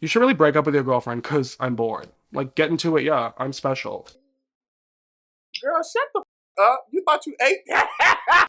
You should really break up with your girlfriend because I'm bored. Like, get into it, yeah, I'm special. Girl, shut the up. You thought you ate that?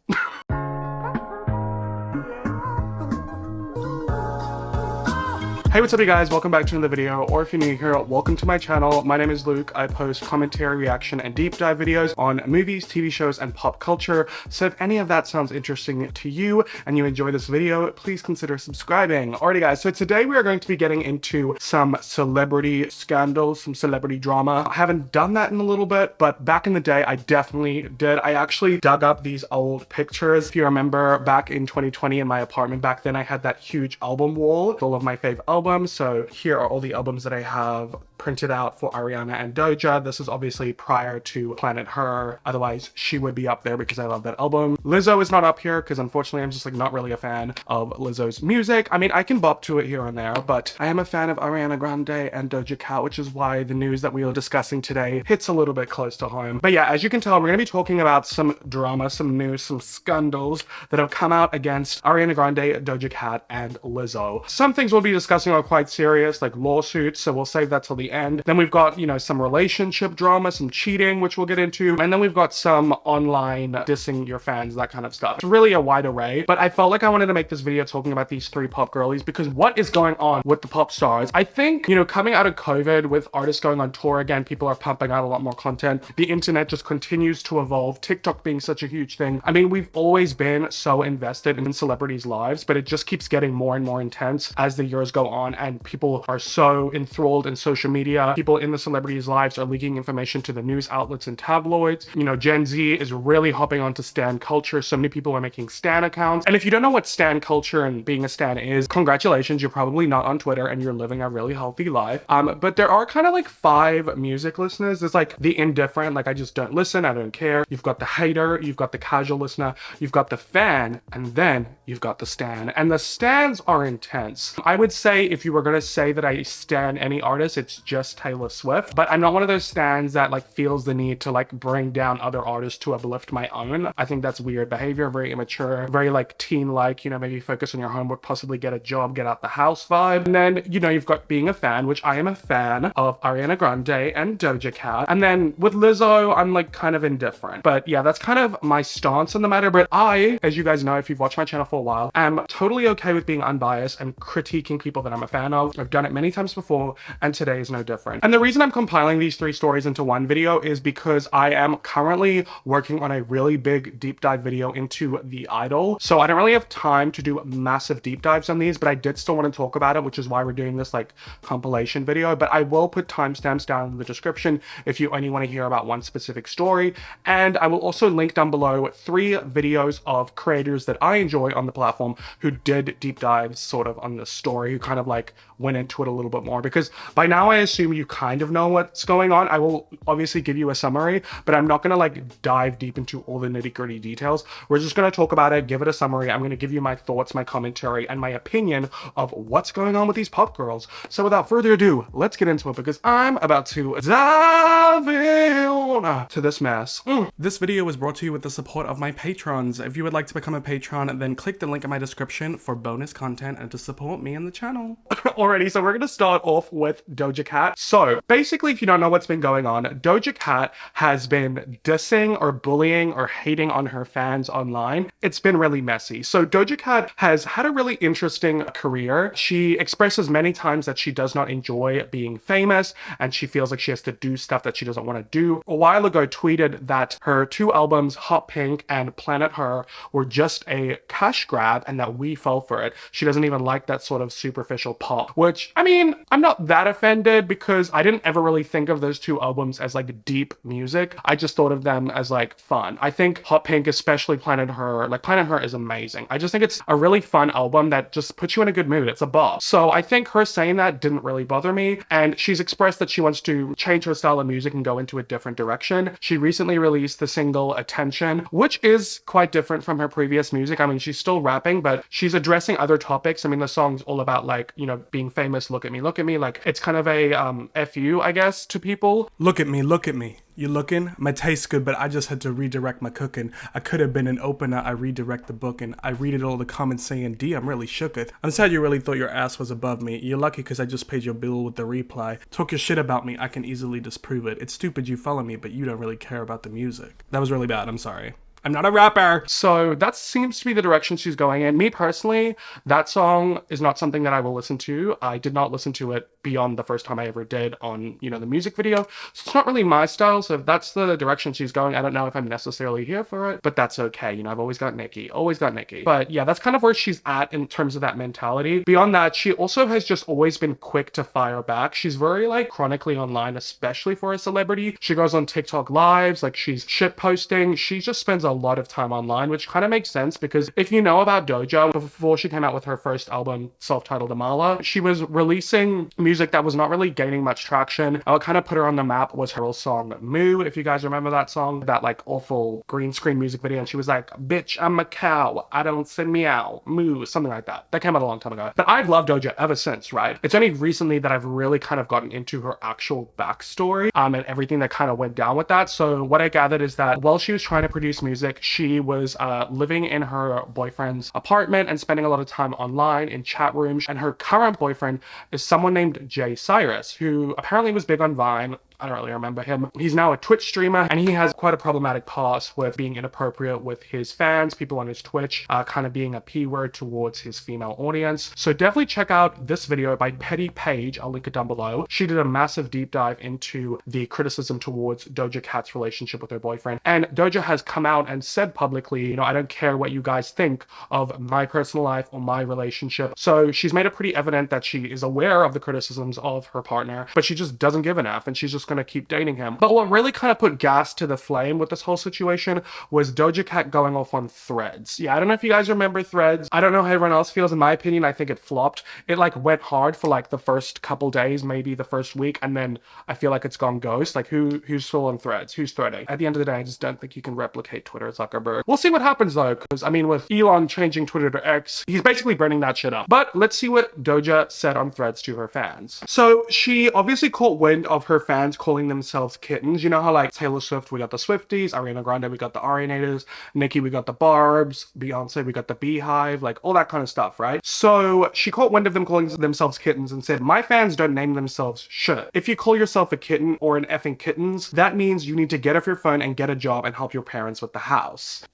Hey, what's up you guys? Welcome back to another video, or if you're new here, welcome to my channel. My name is Luke. I post commentary, reaction, and deep dive videos on movies, TV shows, and pop culture. So if any of that sounds interesting to you and you enjoy this video, please consider subscribing. Alrighty guys, so today we are going to be getting into some celebrity scandals, some celebrity drama. I haven't done that in a little bit, but back in the day, I definitely did. I actually dug up these old pictures. If you remember back in 2020 in my apartment back then, I had that huge album wall with all of my fave albums. So here are all the albums that I have printed out for Ariana and Doja. This is obviously prior to Planet Her. Otherwise, she would be up there because I love that album. Lizzo is not up here because unfortunately I'm just like not really a fan of Lizzo's music. I mean, I can bop to it here and there, but I am a fan of Ariana Grande and Doja Cat, which is why the news that we are discussing today hits a little bit close to home. But yeah, as you can tell, we're going to be talking about some drama, some news, some scandals that have come out against Ariana Grande, Doja Cat, and Lizzo. Some things we'll be discussing are quite serious, like lawsuits, so we'll save that till the end. Then we've got, you know, some relationship drama, some cheating, which we'll get into, and then we've got some online dissing your fans, that kind of stuff. It's really a wide array, but I felt like I wanted to make this video talking about these three pop girlies because what is going on with the pop stars? I think, you know, coming out of COVID with artists going on tour again, people are pumping out a lot more content. The internet just continues to evolve, TikTok being such a huge thing. I mean, we've always been so invested in celebrities' lives, but it just keeps getting more and more intense as the years go on, and people are so enthralled in social media. People in the celebrities' lives are leaking information to the news outlets and tabloids. You know, Gen Z is really hopping onto stan culture. So many people are making stan accounts. And if you don't know what stan culture and being a stan is, congratulations, you're probably not on Twitter and you're living a really healthy life. But there are kind of like 5 music listeners. There's like the indifferent, like I just don't listen, I don't care. You've got the hater, you've got the casual listener, you've got the fan, and then you've got the stan. And the stans are intense. I would say if you were gonna say that I stan any artist, it's just Taylor Swift, but I'm not one of those stans that like feels the need to like bring down other artists to uplift my own. I think that's weird behavior, very immature, very like teen-like, you know, maybe focus on your homework, possibly get a job, get out the house vibe. And then, you know, you've got being a fan, which I am a fan of Ariana Grande and Doja Cat. And then with Lizzo, I'm like kind of indifferent. But yeah, that's kind of my stance on the matter. But I, as you guys know, if you've watched my channel for a while, am totally okay with being unbiased and critiquing people that I'm a fan of. I've done it many times before, and today is no different. And the reason I'm compiling these 3 stories into one video is because I am currently working on a really big deep dive video into The Idol. So I don't really have time to do massive deep dives on these, but I did still want to talk about it, which is why we're doing this like compilation video. But I will put timestamps down in the description if you only want to hear about one specific story. And I will also link down below 3 videos of creators that I enjoy on the platform who did deep dives sort of on this story, who kind of like went into it a little bit more, because by now I assume you kind of know what's going on. I will obviously give you a summary, but I'm not going to like dive deep into all the nitty-gritty details. We're just going to talk about it, give it a summary. I'm going to give you my thoughts, my commentary, and my opinion of what's going on with these pop girls. So without further ado, let's get into it because I'm about to dive in to this mess. This video was brought to you with the support of my patrons. If you would like to become a patron, then click the link in my description for bonus content and to support me and the channel. Alrighty, so we're going to start off with Doja Cat. So basically, if you don't know what's been going on, Doja Cat has been dissing or bullying or hating on her fans online. It's been really messy. So Doja Cat has had a really interesting career. She expresses many times that she does not enjoy being famous and she feels like she has to do stuff that she doesn't want to do. A while ago tweeted that her 2 albums, Hot Pink and Planet Her, were just a cash grab and that we fell for it. She doesn't even like that sort of superficial pop, which, I mean, I'm not that offended because I didn't ever really think of those 2 albums as like deep music. I just thought of them as like fun. I think Hot Pink, especially Planet Her, like Planet Her is amazing. I just think it's a really fun album that just puts you in a good mood. It's a bop. So I think her saying that didn't really bother me, and she's expressed that she wants to change her style of music and go into a different direction. She recently released the single Attention, which is quite different from her previous music. I mean, she's still rapping, but she's addressing other topics. I mean, the song's all about like like, you know, being famous, look at me, like it's kind of a fu, I guess, to people. Look at me, look at me. You looking? My taste good, but I just had to redirect my cooking. I could have been an opener, I redirect the booking. I read it all the comments saying, D, I'm really shooketh. I'm sad you really thought your ass was above me. You're lucky because I just paid your bill with the reply. Talk your shit about me, I can easily disprove it. It's stupid you follow me, but you don't really care about the music. That was really bad, I'm sorry. I'm not a rapper. So that seems to be the direction she's going in. Me personally, that song is not something that I will listen to. I did not listen to it beyond the first time I ever did on, you know, the music video. So it's not really my style. So if that's the direction she's going, I don't know if I'm necessarily here for it, but that's okay. You know, I've always got Nicki, always got Nicki. But yeah, that's kind of where she's at in terms of that mentality. Beyond that, she also has just always been quick to fire back. She's very like chronically online, especially for a celebrity. She goes on TikTok lives, like she's shit posting. She just spends a lot of time online, which kind of makes sense because if you know about Doja, before she came out with her first album, self-titled Amala, she was releasing music that was not really gaining much traction. What kind of put her on the map was her song Moo, if you guys remember that song, that like awful green screen music video, and she was like, bitch, I'm a cow, I don't send me out, moo, something like that. That came out a long time ago. But I've loved Doja ever since, right? It's only recently that I've really kind of gotten into her actual backstory and everything that kind of went down with that. So what I gathered is that while she was trying to produce music, she was living in her boyfriend's apartment and spending a lot of time online in chat rooms. And her current boyfriend is someone named Jay Cyrus, who apparently was big on Vine. I don't really remember him. He's now a Twitch streamer and he has quite a problematic past with being inappropriate with his fans, people on his Twitch, kind of being a P-word towards his female audience. So definitely check out this video by Petty Page. I'll link it down below. She did a massive deep dive into the criticism towards Doja Cat's relationship with her boyfriend. And Doja has come out and said publicly, you know, I don't care what you guys think of my personal life or my relationship. So she's made it pretty evident that she is aware of the criticisms of her partner, but she just doesn't give an F and she's just going to keep dating him. But what really kind of put gas to the flame with this whole situation was Doja Cat going off on Threads. Yeah, I don't know if you guys remember Threads. I don't know how everyone else feels. In my opinion, I think it flopped. It like went hard for like the first couple days, maybe the first week, and then I feel like it's gone ghost. Like who's still on Threads? Who's threading? At the end of the day, I just don't think you can replicate Twitter, Zuckerberg. We'll see what happens though, because I mean, with Elon changing Twitter to X, he's basically burning that shit up. But let's see what Doja said on Threads to her fans. So she obviously caught wind of her fans calling themselves kittens. You know how like Taylor Swift, we got the Swifties, Ariana Grande, we got the Arianators, Nicki, we got the Barbs, Beyonce, we got the Beehive, like all that kind of stuff, right? So she caught wind of them calling themselves kittens and said, my fans don't name themselves shit. If you call yourself a kitten or an effing kittens, that means you need to get off your phone and get a job and help your parents with the house.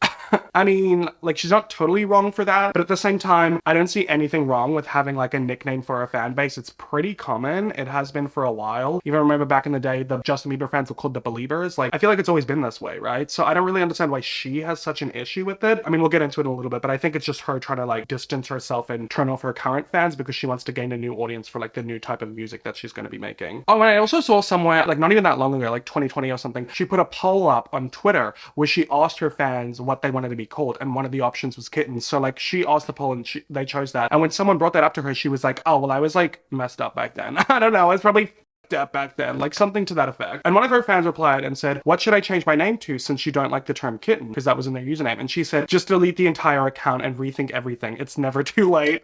I mean, like, she's not totally wrong for that, but at the same time, I don't see anything wrong with having like a nickname for a fan base. It's pretty common. It has been for a while. Even remember back in the day, the Justin Bieber fans were called the Beliebers. Like, I feel like it's always been this way, right? So I don't really understand why she has such an issue with it. I mean, we'll get into it in a little bit, but I think it's just her trying to like distance herself and turn off her current fans because she wants to gain a new audience for like the new type of music that she's going to be making. Oh, and I also saw somewhere, like not even that long ago, like 2020 or something, she put a poll up on Twitter where she asked her fans what they wanted to be called, and one of the options was kittens. So like she asked the poll and they chose that. And when someone brought that up to her, she was like, oh, well, I was like messed up back then. I don't know. I was probably up back then, like something to that effect. And one of her fans replied and said, what should I change my name to since you don't like the term kitten? Because that was in their username. And she said, just delete the entire account and rethink everything. It's never too late.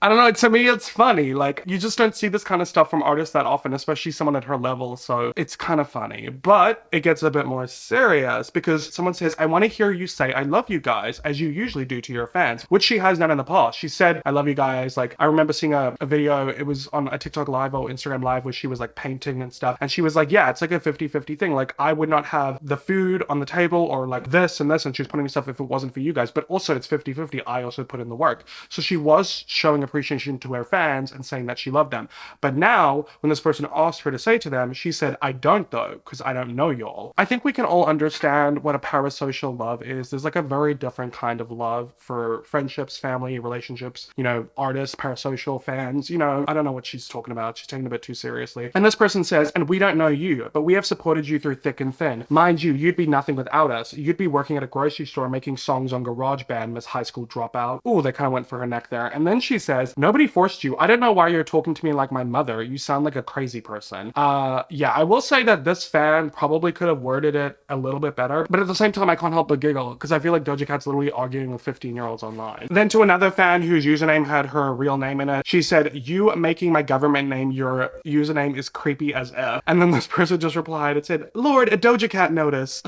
I don't know, to me it's funny. Like, you just don't see this kind of stuff from artists that often, especially someone at her level, so it's kind of funny. But it gets a bit more serious because someone says, I want to hear you say I love you guys, as you usually do to your fans, which she has done in the past. She said, I love you guys. Like, I remember seeing a video, it was on a TikTok live or Instagram live where she was like painting and stuff, and she was like, yeah, it's like a 50-50 thing. Like, I would not have the food on the table or like this and this, and she was putting stuff if it wasn't for you guys, but also it's 50-50. I also put in the work. So she was showing appreciation to her fans and saying that she loved them. But now, when this person asked her to say to them, she said, I don't though, because I don't know y'all. I think we can all understand what a parasocial love is. There's like a very different kind of love for friendships, family, relationships, you know, artists, parasocial fans, you know, I don't know what she's talking about. She's taking it a bit too seriously. And this person says, and we don't know you, but we have supported you through thick and thin. Mind you, you'd be nothing without us. You'd be working at a grocery store making songs on GarageBand, Miss High School Dropout. Ooh, they kind of went for her neck there. And then she said, says, nobody forced you. I don't know why you're talking to me like my mother. You sound like a crazy person. Yeah, I will say that this fan probably could have worded it a little bit better, but at the same time, I can't help but giggle because I feel like Doja Cat's literally arguing with 15-year-olds online. Then to another fan whose username had her real name in it, she said, you making my government name your username is creepy as F. And then this person just replied, it said, Lord, a Doja Cat notice.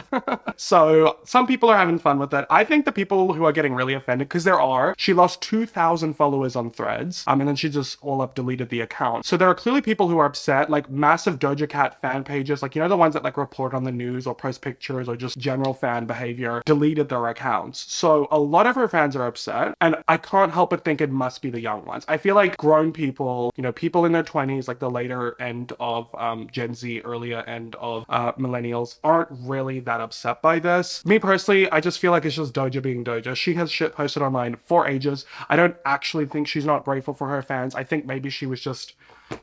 So some people are having fun with it. I think the people who are getting really offended, because there are, she lost 2,000 followers on Threads, and then she just all up deleted the account. So there are clearly people who are upset, like massive Doja Cat fan pages, like, you know, the ones that like report on the news or post pictures or just general fan behavior, deleted their accounts. So a lot of her fans are upset, and I can't help but think it must be the young ones. I feel like grown people, you know, people in their 20s, like the later end of Gen Z, earlier end of millennials, aren't really that upset by this. Me personally, I just feel like it's just Doja being Doja. She has shit posted online for ages. I don't actually think she's not grateful for her fans. I think maybe she was just,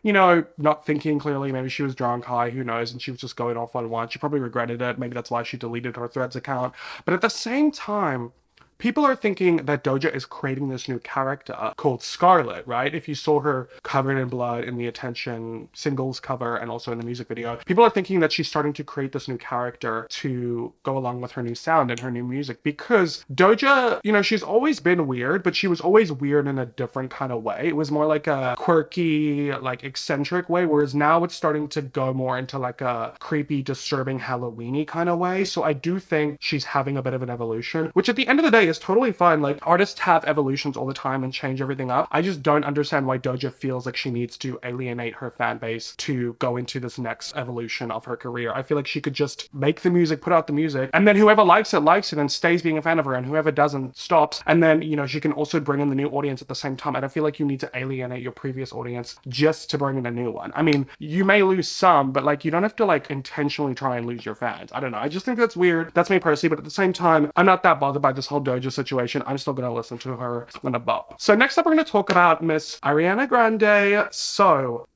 you know, not thinking clearly. Maybe she was drunk, high, who knows, and she was just going off on one. She probably regretted it. Maybe that's why she deleted her Threads account. But at the same time, people are thinking that Doja is creating this new character called Scarlet, right? If you saw her covered in blood in the Attention singles cover and also in the music video, people are thinking that she's starting to create this new character to go along with her new sound and her new music, because Doja, you know, she's always been weird, but she was always weird in a different kind of way. It was more like a quirky, like eccentric way, whereas now it's starting to go more into like a creepy, disturbing, Halloween-y kind of way. So I do think she's having a bit of an evolution, which at the end of the day is totally fine. Like, artists have evolutions all the time and change everything up. I just don't understand why Doja feels like she needs to alienate her fan base to go into this next evolution of her career. I feel like she could just make the music, put out the music, and then whoever likes it and stays being a fan of her, and whoever doesn't stops. And then, you know, she can also bring in the new audience at the same time. I don't feel like you need to alienate your previous audience just to bring in a new one. I mean, you may lose some, but like, you don't have to like intentionally try and lose your fans. I don't know. I just think that's weird. That's me personally, but at the same time, I'm not that bothered by this whole Doja situation. I'm still gonna listen to her. I'm gonna bop. So next up, we're gonna talk about Miss Ariana Grande. So,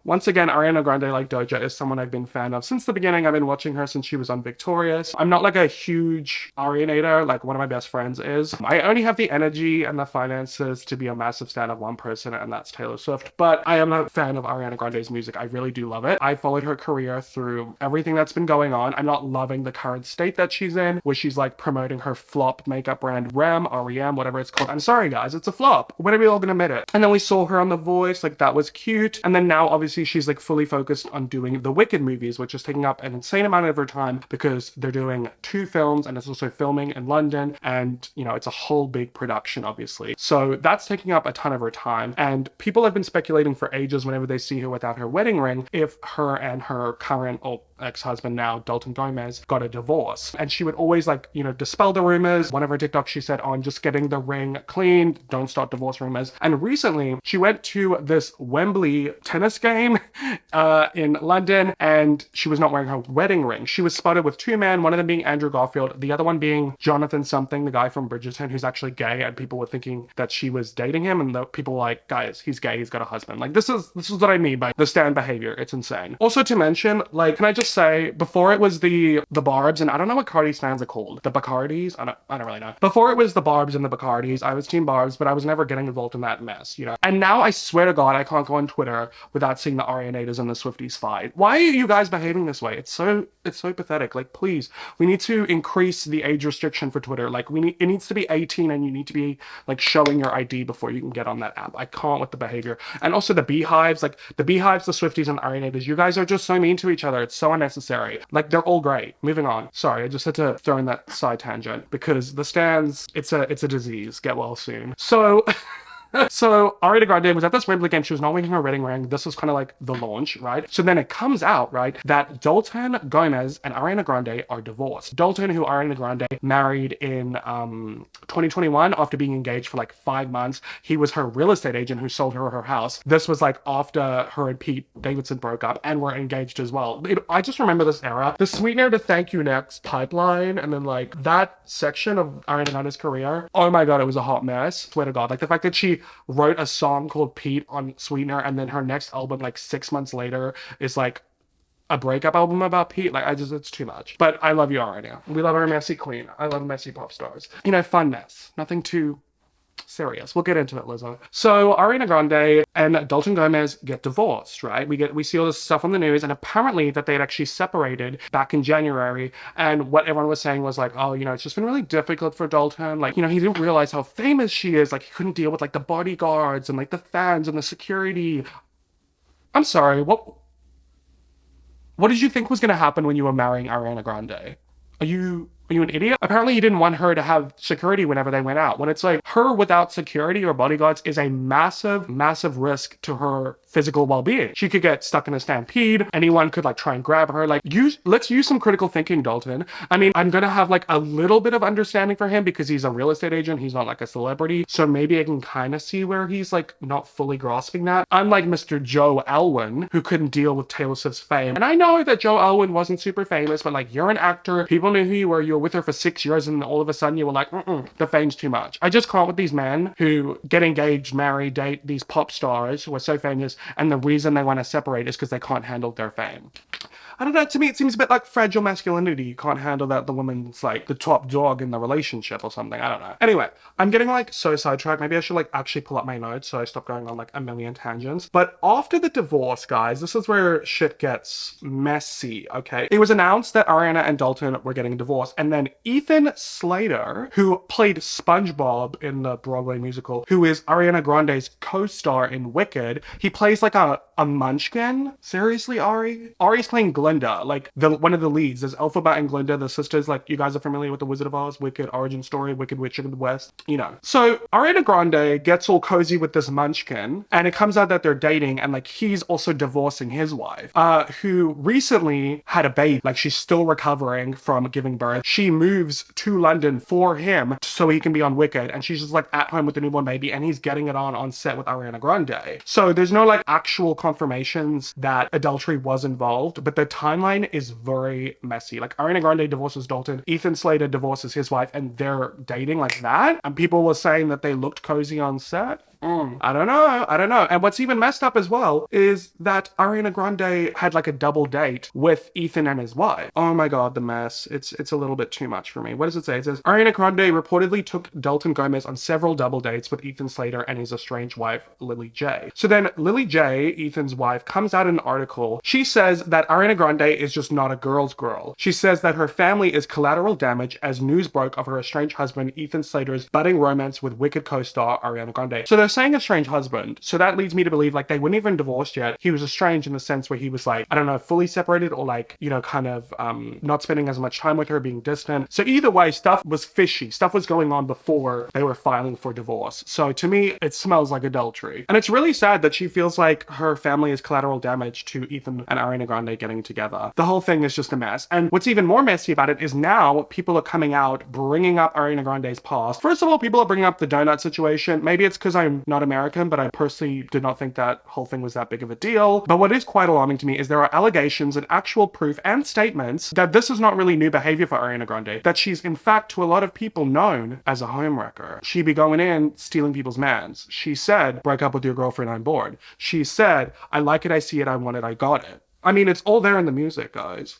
once again, Ariana Grande, like Doja, is someone I've been a fan of since the beginning. I've been watching her since she was on Victorious. I'm not like a huge Arianator like one of my best friends is. I only have the energy and the finances to be a massive stan of one person, and that's Taylor Swift. But I am a fan of Ariana Grande's music. I really do love it. I followed her career through everything that's been going on. I'm not loving the current state that she's in, where she's like promoting her flop makeup brand REM, whatever it's called. I'm sorry guys, it's a flop. When are we all gonna admit it? And then we saw her on The Voice, like that was cute. And then now obviously she's like fully focused on doing the Wicked movies, which is taking up an insane amount of her time because they're doing 2 films and it's also filming in London, and you know, it's a whole big production obviously. So that's taking up a ton of her time, and people have been speculating for ages whenever they see her without her wedding ring if her and her current or ex-husband now, Dalton Gomez, got a divorce. And she would always like, you know, dispel the rumors. One of her TikToks she said, oh, I'm just getting the ring cleaned, don't start divorce rumors. And recently she went to this Wembley tennis game in London, and she was not wearing her wedding ring. She was spotted with 2 men, one of them being Andrew Garfield, the other one being Jonathan something, the guy from Bridgerton, who's actually gay, and people were thinking that she was dating him, and the people were like, guys, he's gay, he's got a husband. Like, this is what I mean by the stan behavior. It's insane. Also to mention, like, can I just say, before it was the Barbs, and I don't know what Cardi stands are called, the Bacardis, I don't really know. Before it was the Barbs and the Bacardis, I was team Barbs, but I was never getting involved in that mess, you know. And now I swear to God, I can't go on Twitter without seeing the Arianators and the Swifties fight. Why are you guys behaving this way? It's so pathetic. Like, please, we need to increase the age restriction for Twitter. Like, it needs to be 18, and you need to be like showing your ID before you can get on that app. I can't with the behavior. And also the beehives, like the beehives, the Swifties and Arianators, you guys are just so mean to each other. It's so unnecessary. Like, they're all great. Moving on. Sorry, I just had to throw in that side tangent because the stans, it's a disease. Get well soon. So so Ariana Grande was at this Wembley game. She was not wearing her wedding ring. This was kind of like the launch, right? So then it comes out, right, that Dalton Gomez and Ariana Grande are divorced. Dalton, who Ariana Grande married in 2021 after being engaged for like 5 months. He was her real estate agent who sold her house. This was like after her and Pete Davidson broke up and were engaged as well. I just remember this era. The Sweetener to Thank You Next pipeline, and then like that section of Ariana Grande's career. Oh my God, it was a hot mess. Swear to God. Like the fact that she wrote a song called Pete on Sweetener, and then her next album like 6 months later is like a breakup album about Pete. Like, it's too much. But I love you, Ariana. We love our messy queen. I love messy pop stars. You know, fun mess. Nothing too Serious. We'll get into it, Lizzo. So Ariana Grande and Dalton Gomez get divorced, right? We see all this stuff on the news, and apparently that they'd actually separated back in January. And what everyone was saying was like, oh, it's just been really difficult for Dalton. Like, he didn't realize how famous she is. Like, he couldn't deal with like the bodyguards and like the fans and the security. I'm sorry. What did you think was gonna happen when you were marrying Ariana Grande? Are you an idiot? Apparently he didn't want her to have security whenever they went out. When it's like her without security or bodyguards is a massive, massive risk to her physical well-being. She could get stuck in a stampede. Anyone could like try and grab her. Like let's use some critical thinking, Dalton. I mean, I'm gonna have like a little bit of understanding for him because he's a real estate agent. He's not like a celebrity. So maybe I can kind of see where he's like not fully grasping that. Unlike Mr. Joe Alwyn, who couldn't deal with Taylor Swift's fame. And I know that Joe Alwyn wasn't super famous, but like you're an actor. People knew who you were. You were with her for 6 years and all of a sudden you were like, the fame's too much. I just can't with these men who get engaged, marry, date these pop stars who are so famous, and the reason they want to separate is because they can't handle their fame. I don't know, to me it seems a bit like fragile masculinity. You can't handle that the woman's like the top dog in the relationship or something. I don't know. Anyway, I'm getting like so sidetracked. Maybe I should like actually pull up my notes so I stop going on like a million tangents. But after the divorce, guys, this is where shit gets messy, okay? It was announced that Ariana and Dalton were getting divorced, and then Ethan Slater, who played SpongeBob in the Broadway musical, who is Ariana Grande's co-star in Wicked, he plays like a munchkin. Seriously, Ari? Ari's playing Glinda, like one of the leads. There's Elphaba and Glinda, the sisters. Like, you guys are familiar with The Wizard of Oz, Wicked origin story, Wicked Witch of the West, So Ariana Grande gets all cozy with this munchkin, and it comes out that they're dating, and like he's also divorcing his wife, who recently had a baby. Like, she's still recovering from giving birth. She moves to London for him so he can be on Wicked, and she's just like at home with the newborn baby, and he's getting it on set with Ariana Grande. So there's no like actual confirmations that adultery was involved, but the timeline is very messy. Like, Ariana Grande divorces Dalton, Ethan Slater divorces his wife, and they're dating like that, and people were saying that they looked cozy on set. I don't know. And what's even messed up as well is that Ariana Grande had like a double date with Ethan and his wife. Oh my god, the mess. It's a little bit too much for me. What does it say? It says, Ariana Grande reportedly took Dalton Gomez on several double dates with Ethan Slater and his estranged wife, Lily J. So then Lily J, Ethan's wife, comes out in an article. She says that Ariana Grande is just not a girl's girl. She says that her family is collateral damage as news broke of her estranged husband, Ethan Slater's budding romance with Wicked co-star Ariana Grande. So they're saying estranged husband. So that leads me to believe like they weren't even divorced yet. He was estranged in the sense where he was like, I don't know, fully separated or like, kind of not spending as much time with her, being distant. So either way, stuff was fishy. Stuff was going on before they were filing for divorce. So to me, it smells like adultery. And it's really sad that she feels like her family is collateral damage to Ethan and Ariana Grande getting together. The whole thing is just a mess. And what's even more messy about it is now people are coming out, bringing up Ariana Grande's past. First of all, people are bringing up the donut situation. Maybe it's because I'm not American, but I personally did not think that whole thing was that big of a deal. But what is quite alarming to me is there are allegations and actual proof and statements that this is not really new behavior for Ariana Grande, that she's in fact to a lot of people known as a homewrecker. She be going in, stealing people's mans. She said, break up with your girlfriend, I'm bored. She said, I like it, I see it, I want it, I got it. I mean, it's all there in the music, guys.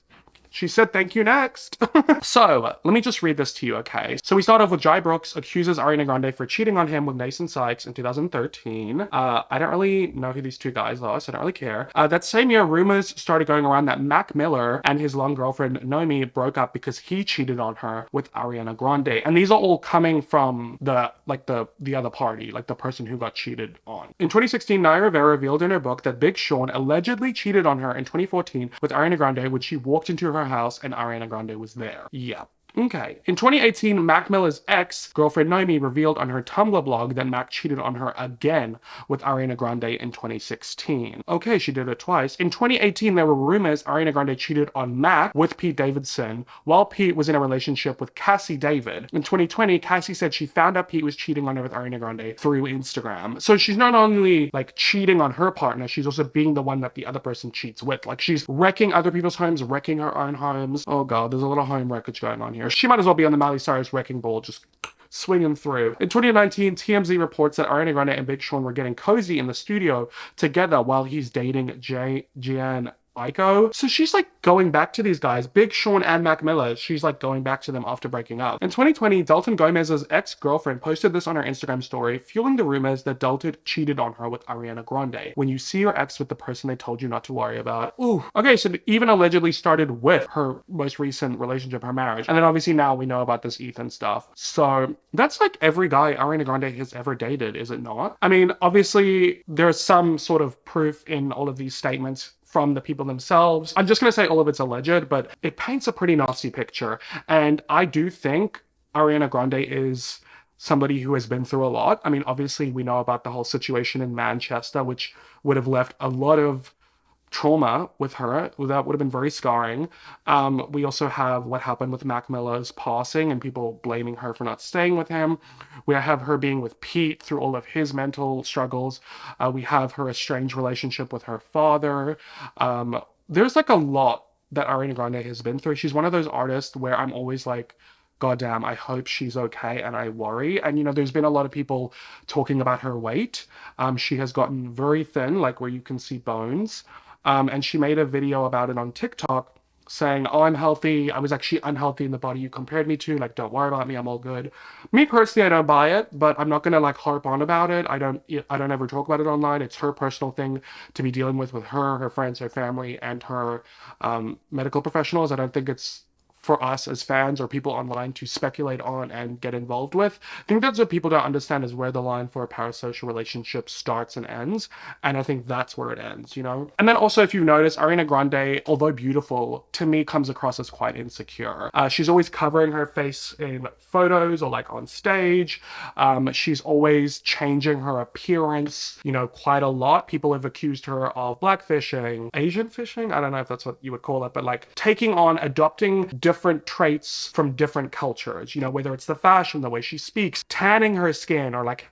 She said, thank you, next. So, let me just read this to you, okay? So we start off with Jai Brooks accuses Ariana Grande for cheating on him with Nathan Sykes in 2013. I don't really know who these two guys are, so I don't really care. That same year, rumors started going around that Mac Miller and his long girlfriend, Nomi, broke up because he cheated on her with Ariana Grande. And these are all coming from the other party, like the person who got cheated on. In 2016, Naya Rivera revealed in her book that Big Sean allegedly cheated on her in 2014 with Ariana Grande when she walked into her house and Ariana Grande was there. Yeah. Okay. In 2018, Mac Miller's ex-girlfriend Noemi revealed on her Tumblr blog that Mac cheated on her again with Ariana Grande in 2016. Okay, she did it twice. In 2018, there were rumors Ariana Grande cheated on Mac with Pete Davidson while Pete was in a relationship with Cassie David. In 2020, Cassie said she found out Pete was cheating on her with Ariana Grande through Instagram. So she's not only like cheating on her partner, she's also being the one that the other person cheats with. Like, she's wrecking other people's homes, wrecking her own homes. Oh god, there's a lot of home wreckage going on here. She might as well be on the Miley Cyrus wrecking ball, just swinging through. In 2019, TMZ reports that Ariana Grande and Big Sean were getting cozy in the studio together while he's dating Gian psycho. So she's like going back to these guys, Big Sean and Mac Miller. She's like going back to them after breaking up. In 2020, Dalton Gomez's ex-girlfriend posted this on her Instagram story, fueling the rumors that Dalton cheated on her with Ariana Grande. When you see your ex with the person they told you not to worry about. Ooh. Okay, so it even allegedly started with her most recent relationship, her marriage. And then obviously now we know about this Ethan stuff. So that's like every guy Ariana Grande has ever dated, is it not? I mean, obviously there's some sort of proof in all of these statements from the people themselves. I'm just going to say all of it's alleged, but it paints a pretty nasty picture. And I do think Ariana Grande is somebody who has been through a lot. I mean, obviously we know about the whole situation in Manchester, which would have left a lot of trauma with her. That would have been very scarring. We also have what happened with Mac Miller's passing and people blaming her for not staying with him. We have her being with Pete through all of his mental struggles. We have her estranged relationship with her father. There's like a lot that Ariana Grande has been through. She's one of those artists where I'm always like, God damn, I hope she's okay, and I worry. And, you know, there's been a lot of people talking about her weight. She has gotten very thin, like where you can see bones. And she made a video about it on TikTok saying, oh, I'm healthy. I was actually unhealthy in the body you compared me to. Like, don't worry about me. I'm all good. Me personally, I don't buy it, but I'm not going to like harp on about it. I don't ever talk about it online. It's her personal thing to be dealing with her friends, her family, and her medical professionals. I don't think it's for us as fans or people online to speculate on and get involved with. I think that's what people don't understand is where the line for a parasocial relationship starts and ends. And I think that's where it ends, you know? And then also, if you notice, Ariana Grande, although beautiful, to me comes across as quite insecure. She's always covering her face in photos or like on stage. She's always changing her appearance, you know, quite a lot. People have accused her of blackfishing, Asian fishing. I don't know if that's what you would call it, but like taking on, adopting different traits from different cultures, you know, whether it's the fashion, the way she speaks, tanning her skin, or like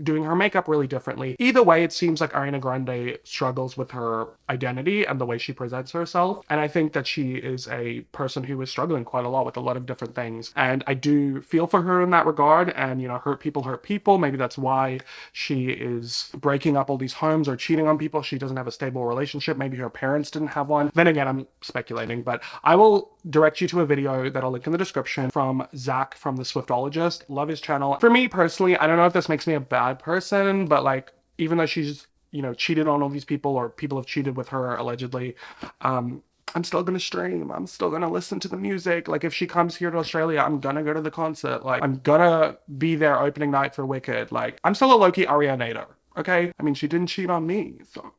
doing her makeup really differently. Either way, it seems like Ariana Grande struggles with her identity and the way she presents herself. And I think that she is a person who is struggling quite a lot with a lot of different things. And I do feel for her in that regard. And, you know, hurt people hurt people. Maybe that's why she is breaking up all these homes or cheating on people. She doesn't have a stable relationship. Maybe her parents didn't have one. Then again, I'm speculating, but I will direct you to a video that I'll link in the description from Zach from the Swiftologist. Love his channel. For me personally, I don't know if this makes me a bad person, but like, even though she's, you know, cheated on all these people or people have cheated with her allegedly, I'm still gonna stream. I'm still gonna listen to the music. Like, if she comes here to Australia, I'm gonna go to the concert. Like, I'm gonna be there opening night for Wicked. Like, I'm still a low-key Arianator, okay? I mean, she didn't cheat on me, so...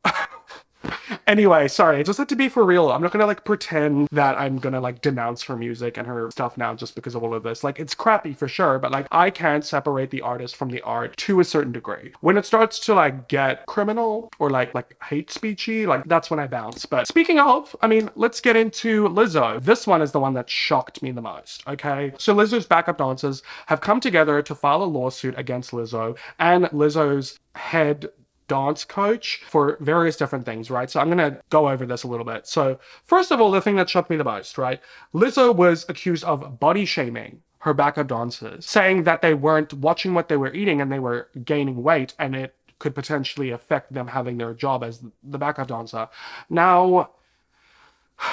Anyway, sorry, I just had to be for real. I'm not gonna like pretend that I'm gonna like denounce her music and her stuff now just because of all of this. Like, it's crappy for sure, but like I can't separate the artist from the art to a certain degree. When it starts to like get criminal or like hate speechy, like that's when I bounce. But speaking of, I mean, let's get into Lizzo. This one is the one that shocked me the most, okay? So Lizzo's backup dancers have come together to file a lawsuit against Lizzo and Lizzo's head dance coach for various different things, right? So I'm gonna go over this a little bit. So first of all, the thing that shocked me the most, right? Lizzo was accused of body shaming her backup dancers, saying that they weren't watching what they were eating and they were gaining weight and it could potentially affect them having their job as the backup dancer. Now,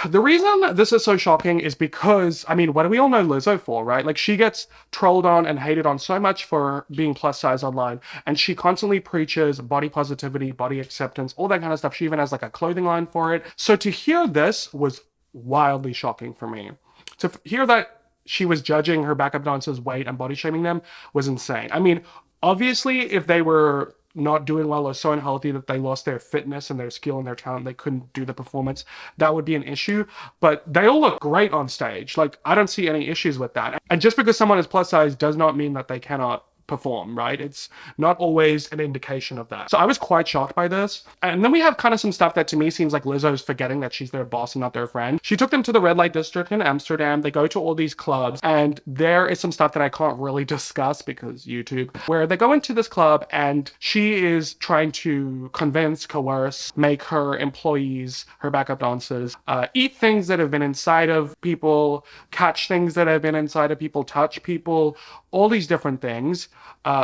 the reason this is so shocking is because, I mean, what do we all know Lizzo for, right? Like, she gets trolled on and hated on so much for being plus size online, and she constantly preaches body positivity, body acceptance, all that kind of stuff. She even has like a clothing line for it. So to hear this was wildly shocking for me. To hear that she was judging her backup dancers' weight and body shaming them was insane. I mean, obviously, if they were not doing well or so unhealthy that they lost their fitness and their skill and their talent, they couldn't do the performance, that would be an issue. But they all look great on stage. Like, I don't see any issues with that. And just because someone is plus size does not mean that they cannot perform, right? It's not always an indication of that. So I was quite shocked by this. And then we have kind of some stuff that to me seems like Lizzo's forgetting that she's their boss and not their friend. She took them to the red light district in Amsterdam. They go to all these clubs and there is some stuff that I can't really discuss because YouTube, where they go into this club and she is trying to convince, coerce, make her employees, her backup dancers, eat things that have been inside of people, catch things that have been inside of people, touch people, all these different things.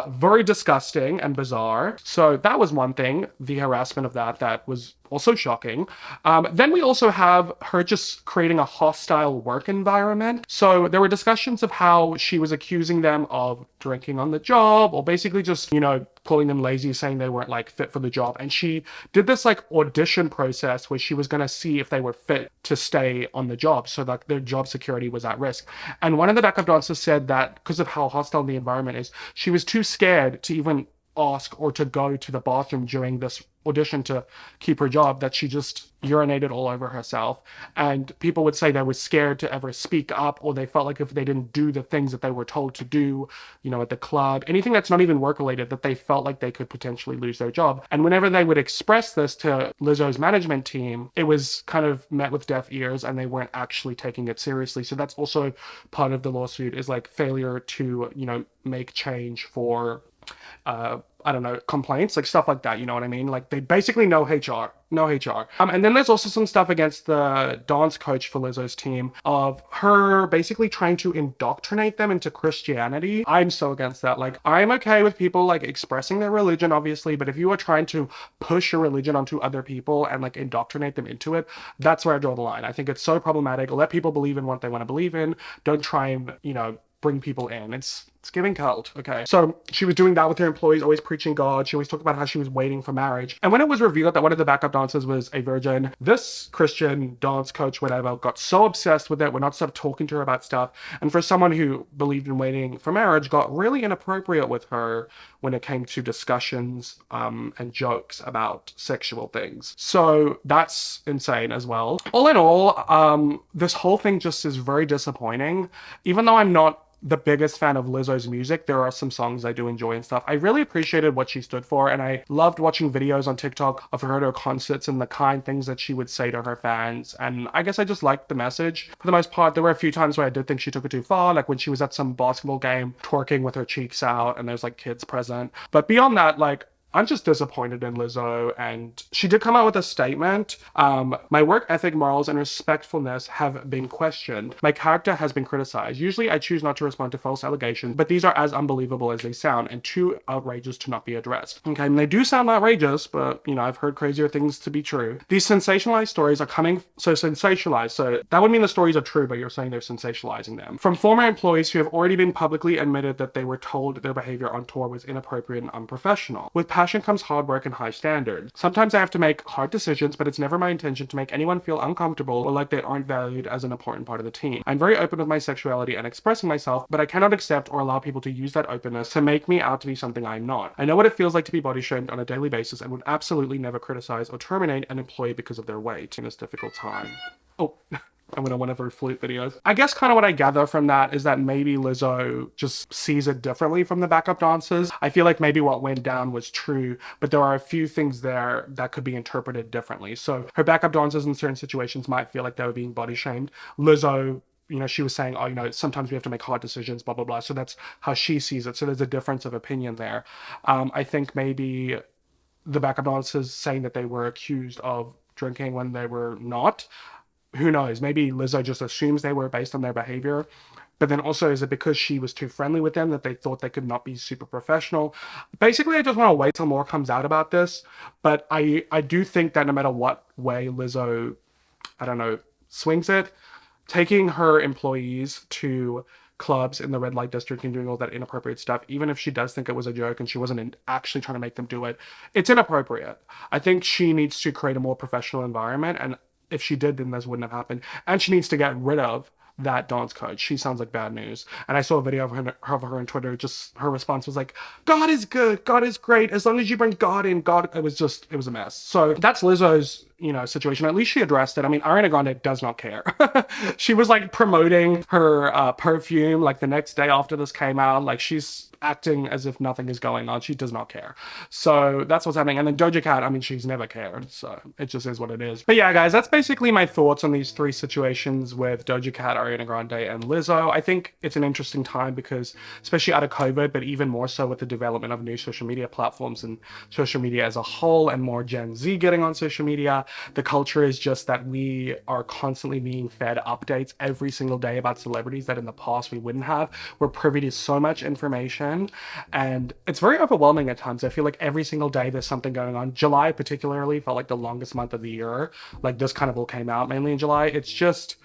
Very disgusting and bizarre. So that was one thing, the harassment of that was also shocking. Then we also have her just creating a hostile work environment. So there were discussions of how she was accusing them of drinking on the job, or basically just, you know, calling them lazy, saying they weren't like fit for the job. And she did this like audition process where she was going to see if they were fit to stay on the job, so that their job security was at risk. And one of the backup dancers said that because of how hostile the environment is, she was too scared to even ask or to go to the bathroom during this audition to keep her job, that she just urinated all over herself. And people would say they were scared to ever speak up, or they felt like if they didn't do the things that they were told to do, you know, at the club, anything that's not even work related, that they felt like they could potentially lose their job. And whenever they would express this to Lizzo's management team, it was kind of met with deaf ears, and they weren't actually taking it seriously. So that's also part of the lawsuit, is like failure to, you know, make change for I don't know, complaints, like stuff like that, you know what I mean? Like they basically no HR, no HR. And then there's also some stuff against the dance coach for Lizzo's team of her basically trying to indoctrinate them into Christianity. I'm so against that. Like I'm okay with people like expressing their religion, obviously, but if you are trying to push your religion onto other people and like indoctrinate them into it, that's where I draw the line. I think it's so problematic. Let people believe in what they want to believe in. Don't try and, you know, bring people in. It's giving cult, okay? So she was doing that with her employees, always preaching God. She always talked about how she was waiting for marriage. And when it was revealed that one of the backup dancers was a virgin, this Christian dance coach, whatever, got so obsessed with it, would not stop talking to her about stuff. And for someone who believed in waiting for marriage, got really inappropriate with her when it came to discussions and jokes about sexual things. So that's insane as well. All in all, this whole thing just is very disappointing. Even though I'm not the biggest fan of Lizzo's music, there are some songs I do enjoy and stuff. I really appreciated what she stood for, and I loved watching videos on TikTok of her at her concerts and the kind things that she would say to her fans. And I guess I just liked the message for the most part. There were a few times where I did think she took it too far, like when she was at some basketball game twerking with her cheeks out and there's like kids present. But beyond that, like, I'm just disappointed in Lizzo, and she did come out with a statement. My work ethic, morals, and respectfulness have been questioned. My character has been criticized. Usually I choose not to respond to false allegations, but these are as unbelievable as they sound and too outrageous to not be addressed. Okay, I mean, they do sound outrageous, but, you know, I've heard crazier things to be true. These sensationalized stories are coming, so sensationalized, so that would mean the stories are true, but you're saying they're sensationalizing them. From former employees who have already been publicly admitted that they were told their behavior on tour was inappropriate and unprofessional. With passion comes hard work and high standards. Sometimes I have to make hard decisions, but it's never my intention to make anyone feel uncomfortable or like they aren't valued as an important part of the team. I'm very open with my sexuality and expressing myself, but I cannot accept or allow people to use that openness to make me out to be something I'm not. I know what it feels like to be body shamed on a daily basis and would absolutely never criticize or terminate an employee because of their weight in this difficult time. Oh. I'm gonna one of her flute videos. I guess kind of what I gather from that is that maybe Lizzo just sees it differently from the backup dancers. I feel like maybe what went down was true, but there are a few things there that could be interpreted differently. So her backup dancers in certain situations might feel like they were being body shamed. Lizzo, you know, she was saying, oh, you know, sometimes we have to make hard decisions, blah, blah, blah. So that's how she sees it. So there's a difference of opinion there. I think maybe the backup dancers saying that they were accused of drinking when they were not. Who knows? Maybe Lizzo just assumes they were based on their behavior. But then also, is it because she was too friendly with them that they thought they could not be super professional? Basically, I just want to wait till more comes out about this. But I do think that no matter what way Lizzo, I don't know, swings it, taking her employees to clubs in the red light district and doing all that inappropriate stuff, even if she does think it was a joke and she wasn't actually trying to make them do it, it's inappropriate. I think she needs to create a more professional environment, and if she did, then this wouldn't have happened. And she needs to get rid of that dance coach. She sounds like bad news. And I saw a video of her on Twitter. Just her response was like, God is good. God is great. As long as you bring God in, God. It was a mess. So that's Lizzo's, you know, situation. At least she addressed it. I mean, Ariana Grande does not care. She was like promoting her perfume like the next day after this came out. Like she's acting as if nothing is going on. She does not care. So that's what's happening. And then Doja Cat, I mean, she's never cared. So it just is what it is. But yeah, guys, that's basically my thoughts on these three situations with Doja Cat, Ariana Grande, and Lizzo. I think it's an interesting time because, especially out of COVID, but even more so with the development of new social media platforms and social media as a whole, and more Gen Z getting on social media, the culture is just that we are constantly being fed updates every single day about celebrities that in the past we wouldn't have. We're privy to so much information, season, and it's very overwhelming at times. I feel like every single day there's something going on. July particularly felt like the longest month of the year. Like this kind of all came out mainly in July. It's just,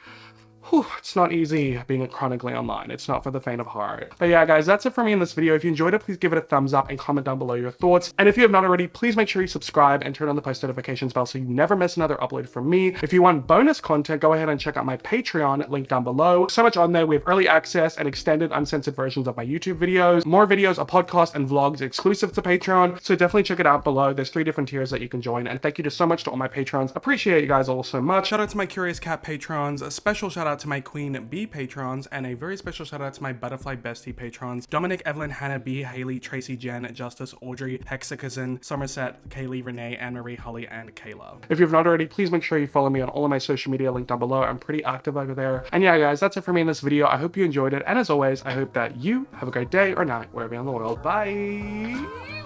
whew, it's not easy being chronically online. It's not for the faint of heart. But yeah, guys, that's it for me in this video. If you enjoyed it, please give it a thumbs up and comment down below your thoughts. And if you have not already, please make sure you subscribe and turn on the post notifications bell so you never miss another upload from me. If you want bonus content, go ahead and check out my Patreon, link down below. So much on there. We have early access and extended uncensored versions of my YouTube videos, more videos, a podcast and vlogs exclusive to Patreon. So definitely check it out below. There's 3 different tiers that you can join. And thank you so much to all my patrons. Appreciate you guys all so much. Shout out to my Curious Cat patrons. A special shout out to my Queen B patrons, and a very special shout out to my Butterfly Bestie patrons: Dominic, Evelyn, Hannah, B, Haley, Tracy, Jen, Justice, Audrey, Hexacousin, Somerset, Kaylee, Renee, Anne-Marie, Holly, and Kayla. If you've not already, please make sure you follow me on all of my social media, linked down below. I'm pretty active over there. And yeah, guys, that's it for me in this video. I hope you enjoyed it, and as always, I hope that you have a great day or night wherever you're in the world. Bye!